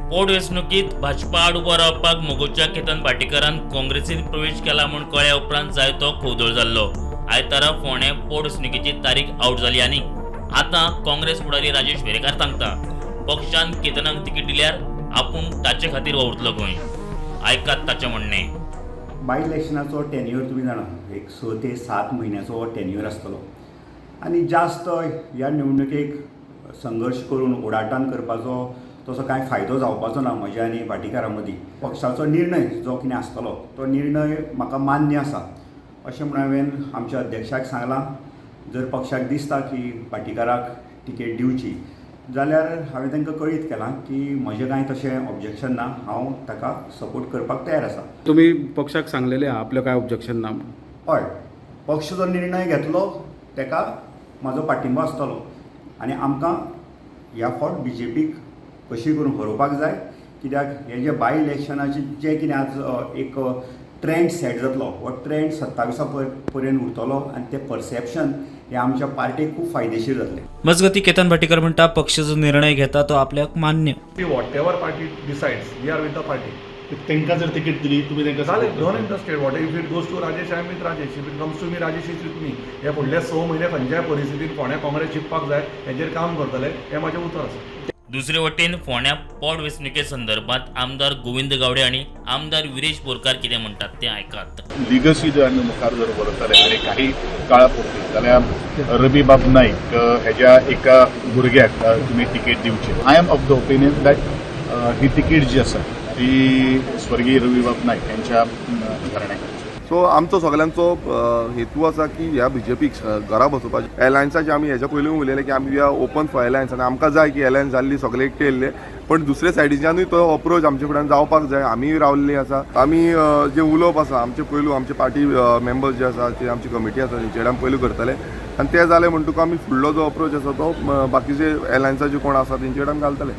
पोटवेंचणुकीत भाजपा आड उबो रावपाक मोगोच्या केतन भाटीकारान काँग्रेसीत प्रवेश केला म्हूण कळ्ळ्या उपरांत जायतो खवदळ जाल्लो। आयतारा फोंड्या पोटवेंचणुकीची तारीख आउट जाली आनी आतां काँग्रेस फुडारी राजेश वेरेकार सांगता पक्षान केतनाक तिकीट दिल्यार आपूण ताचे खातीर वावुरतलो गोंय। आयकात ताचें म्हणणें। बाय इलेक्शनाचो टेन्युअर तुम्ही जाणा एक 6 ते 7 म्हयन्याचो टेन्युअर आसतलो आनी जास्त ह्या निवडणुकेक संघर्श करून उडाटान करपाचो तसो कांय फायदो जावपाचो ना म्हज्या आनी भाटीकारा मदीं। पक्षाचो निर्णय जो कितें आसतलो तो निर्णय म्हाका मान्य आसा अशें म्हूण हांवें आमच्या अध्यक्षाक सांगलां। जर पक्षाक दिसता की भाटीकाराक तिकेट दिवची जाल्यार हांवें तांकां कळीत केलां की म्हजें कांय तशें ऑब्जेक्शन ना, हांव ताका सपोर्ट करपाक तयार आसा। तुम्ही पक्षाक सांगलेले आहा आपलं काय ऑब्जेक्शन ना म्हणून? हय, पक्ष जो निर्णय घेतलो ताका म्हाजो पाठिंबो आसतलो आनी आमकां ह्या फावट BJPक कशी करून हरोवपाक जाय, कित्याक हे जे बाय इलेक्शनाचे जे कितें आज एक ट्रेंड सेट जातलो हो ट्रेंड 27 पर्यंत उरतलो आनी ते परसेप्शन हे आमच्या पार्टीक खूब फायदेशीर जातलें। मजगती केतन भाटीकर म्हणटा पक्ष जो निर्णय घेता तो आपल्याक मान्य। Whatever party decides we are with the party. तांकां जर तिकीट दिली तुम्ही तांकां चालेल, don't interested what if it goes to Rajesh I am with Rajesh, if it comes to me Rajesh is with me. हे फुडले 6 म्हयने खंयच्याय परिस्थितीत फोंड्या काँग्रेस जिखपाक जाय हेजेर काम करतले हें म्हाजें उतर आसा। दुसरे वटेन फोंड्या पोटवेंचणुके संदर्भात आमदार गोविंद गावडे आणि आमदार विरेश बोरकार कितें म्हणटात ते आयकात। लिगसी जर आमी मुखार जर व्हरतले आनी काही काळा पुरती जाल्यार रविबाब नाईक हेज्या एका भुरग्याक तुमी तिकेट दिवची। I am of the opinion that ही तिकेट जी आसा ती स्वर्गीय रविबाब नाईक यांच्या घराण्याक। सो आमचो सगळ्यांचो हेतू आसा की ह्या BJPक घरा बसोवपाचे। एलायन्साचे आमी हेच्या पयलीं उलयले की आमी we are open for alliance आनी आमकां जाय की एलायन्स जाल्ली सगळे एकटे येयल्ले, पण दुसरे सायडीच्यानूय तो अप्रोच आमचे फुड्यान जावपाक जाय। आमी रावल्ली आसा, आमी जे उलोवप आसा आमचे पयलू आमचे पार्टी मेंबर्स जे आसा ते आमची कमिटी आसा तेंचेर आमी पयलू करतले आनी ते जाले म्हणटकूच आमी फुडलो जो अप्रोच आसा तो बाकीचे एलायन्साचे कोण आसा तेंचेर आमी घालतले।